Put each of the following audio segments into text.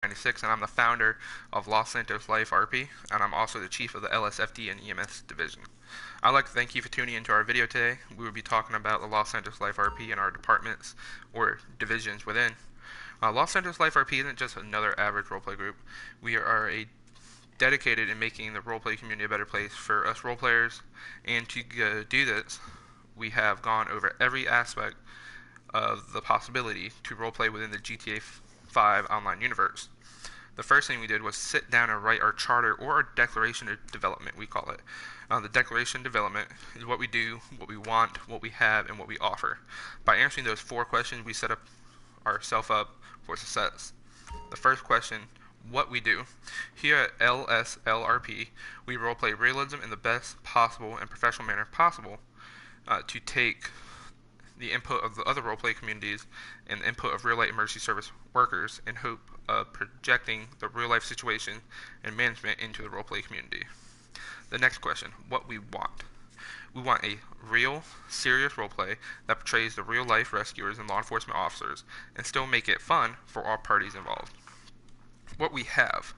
96, and I'm the founder of Los Santos Life RP, and I'm also the chief of the LSFD and EMS division. I'd like to thank you for tuning into our video today. We will be talking about the Los Santos Life RP and our departments or divisions within. Los Santos Life RP isn't just another average roleplay group. We are a dedicated in making the roleplay community a better place for us roleplayers, and to do this, we have gone over every aspect of the possibility to roleplay within the GTA 5 online universe. The first thing we did was sit down and write our charter, or our declaration of development, we call it. The declaration of development is what we do, what we want, what we have, and what we offer. By answering those 4 questions, we set ourselves up for success. The first question, what we do. Here at LSLRP, we roleplay realism in the best possible and professional manner possible to take the input of the other roleplay communities and the input of real-life emergency service workers in hope of projecting the real-life situation and management into the roleplay community. The next question, what we want. We want a real, serious roleplay that portrays the real-life rescuers and law enforcement officers and still make it fun for all parties involved. What we have.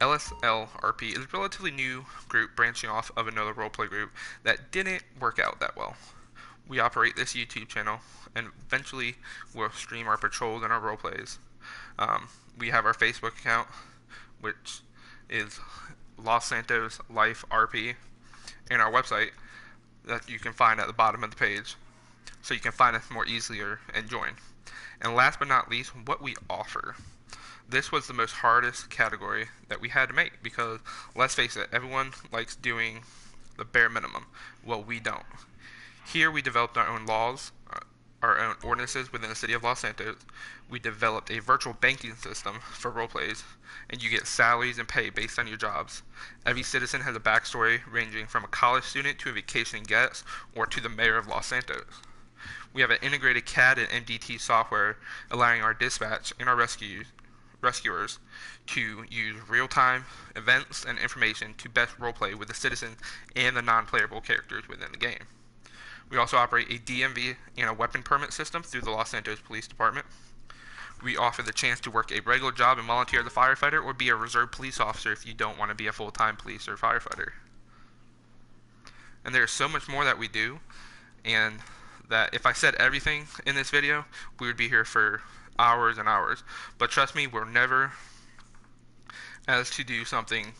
LSLRP is a relatively new group branching off of another roleplay group that didn't work out that well. We operate this YouTube channel, and eventually we'll stream our patrols and our roleplays. We have our Facebook account, which is Los Santos Life RP, and our website that you can find at the bottom of the page, so you can find us more easily and join. And last but not least, what we offer. This was the most hardest category that we had to make because, let's face it, everyone likes doing the bare minimum. Well, we don't. Here we developed our own laws, our own ordinances within the city of Los Santos. We developed a virtual banking system for roleplays, and you get salaries and pay based on your jobs. Every citizen has a backstory ranging from a college student to a vacationing guest or to the mayor of Los Santos. We have an integrated CAD and MDT software allowing our dispatch and our rescuers to use real-time events and information to best roleplay with the citizens and the non-playable characters within the game. We also operate a DMV and a weapon permit system through the Los Santos Police Department. We offer the chance to work a regular job and volunteer as a firefighter or be a reserve police officer if you don't want to be a full-time police or firefighter. And there's so much more that we do, and that if I said everything in this video, we would be here for hours and hours. But trust me, we're never asked you to do something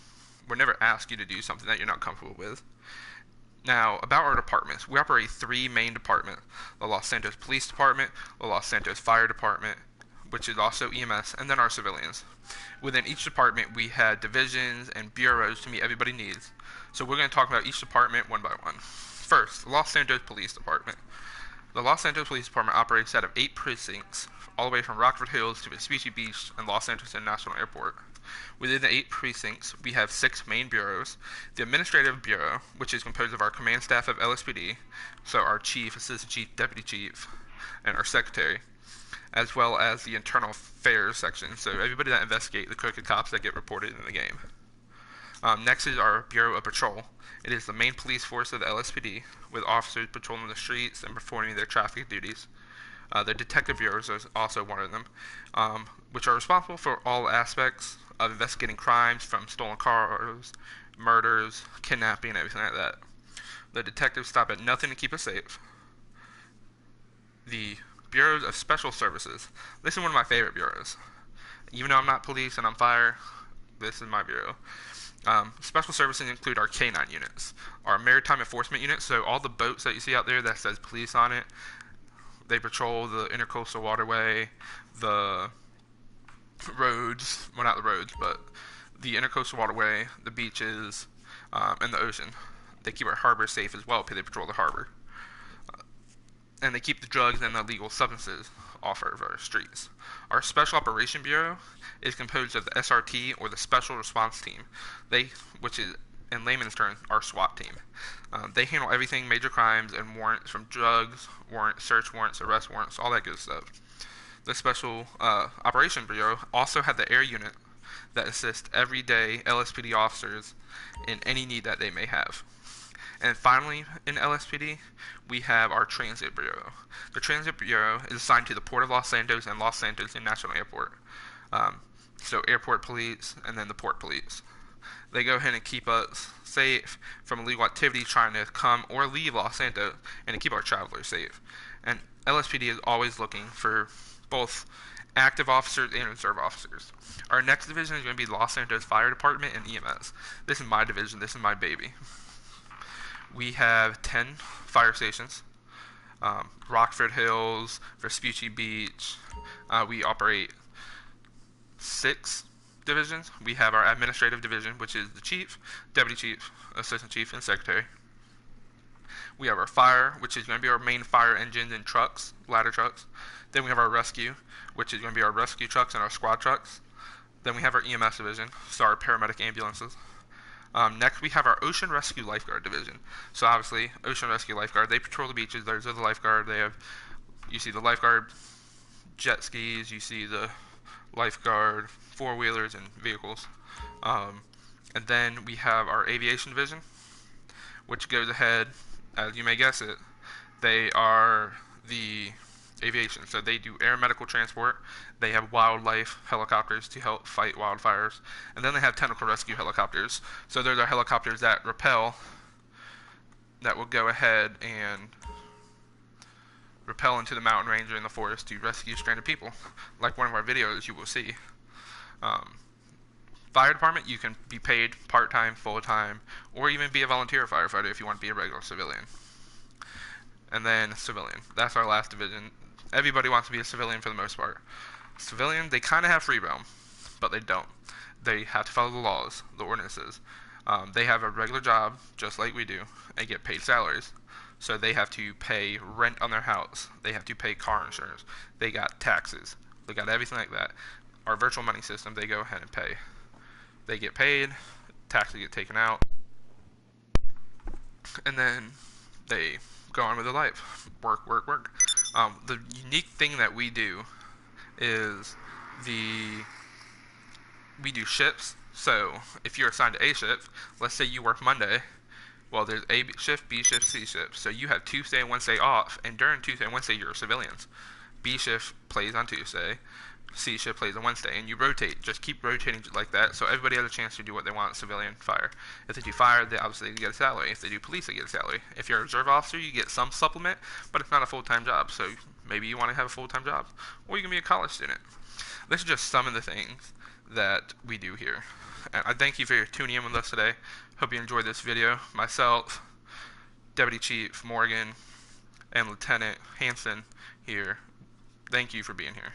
that you're not comfortable with. Now, about our departments, we operate 3 main departments: the Los Santos Police Department, the Los Santos Fire Department, which is also EMS, and then our civilians. Within each department, we had divisions and bureaus to meet everybody's needs. So we're going to talk about each department one by one. First, the Los Santos Police Department. The Los Santos Police Department operates out of 8 precincts, all the way from Rockford Hills to Vespucci Beach and Los Santos International Airport. Within the 8 precincts, we have 6 main bureaus. The Administrative Bureau, which is composed of our command staff of LSPD, so our chief, assistant chief, deputy chief, and our secretary, as well as the Internal Affairs section, so everybody that investigates the crooked cops that get reported in the game. Next is our Bureau of Patrol. It is the main police force of the LSPD, with officers patrolling the streets and performing their traffic duties. The Detective Bureau is also one of them, which are responsible for all aspects of investigating crimes from stolen cars, murders, kidnapping, and everything like that. The detectives stop at nothing to keep us safe. The Bureaus of Special Services. This is one of my favorite bureaus. Even though I'm not police and I'm fire, this is my bureau. Special services include our K9 units, our maritime enforcement units, so all the boats that you see out there that says police on it, they patrol the intercoastal waterway, the roads, well, not the roads, but the intercoastal waterway, the beaches, and the ocean. They keep our harbor safe as well because they patrol the harbor. And they keep the drugs and illegal substances off of our streets. Our Special Operation Bureau is composed of the SRT, or the Special Response Team, which is, in layman's terms, our SWAT team. They handle everything major crimes and warrants, from drugs, warrants, search warrants, arrest warrants, all that good stuff. The Special Operation Bureau also had the air unit that assists everyday LSPD officers in any need that they may have. And finally, in LSPD, we have our Transit Bureau. The Transit Bureau is assigned to the Port of Los Santos and Los Santos International Airport. So airport police and then the port police. They go ahead and keep us safe from illegal activity trying to come or leave Los Santos and to keep our travelers safe. And LSPD is always looking for both active officers and reserve officers. Our next division is going to be Los Santos Fire Department and EMS. This is my division. This is my baby. We have 10 fire stations. Rockford Hills, Vespucci Beach. We operate 6 divisions. We have our administrative division, which is the chief, deputy chief, assistant chief, and secretary. We have our fire, which is going to be our main fire engines and trucks, ladder trucks. Then we have our rescue, which is going to be our rescue trucks and our squad trucks. Then we have our EMS division, so our paramedic ambulances. Next, we have our Ocean Rescue Lifeguard division. So obviously, Ocean Rescue Lifeguard, they patrol the beaches. Those are the lifeguard. You see the lifeguard jet skis. You see the lifeguard four-wheelers and vehicles. And then we have our aviation division, which goes ahead, as you may guess it, they are the aviation. So they do air medical transport. They have wildlife helicopters to help fight wildfires. And then they have technical rescue helicopters. So those are helicopters that rappel, that will go ahead and rappel into the mountain range or in the forest to rescue stranded people. Like one of our videos you will see. Fire department, you can be paid part-time, full-time, or even be a volunteer firefighter if you want to be a regular civilian. And then civilian. That's our last division. Everybody wants to be a civilian for the most part. Civilian, they kind of have free realm, but they don't. They have to follow the laws, the ordinances. They have a regular job, just like we do, and get paid salaries. So they have to pay rent on their house. They have to pay car insurance. They got taxes. They got everything like that. Our virtual money system, they go ahead and pay. They get paid, taxes get taken out, and then they go on with their life. Work, work, work. The unique thing that we do is we do shifts. So if you're assigned to A shift, let's say you work Monday, well, there's A shift, B shift, C shift. So you have Tuesday and Wednesday off, and during Tuesday and Wednesday you're civilians. B shift plays on Tuesday, C shift plays on Wednesday, and you rotate. Just keep rotating like that, so everybody has a chance to do what they want. Civilian, fire. If they do fire, they obviously get a salary. If they do police, they get a salary. If you're a reserve officer, you get some supplement, but it's not a full-time job. So maybe you want to have a full-time job, or you can be a college student. This is just some of the things that we do here. And I thank you for tuning in with us today. Hope you enjoyed this video. Myself, Deputy Chief Morgan, and Lieutenant Hanson here. Thank you for being here.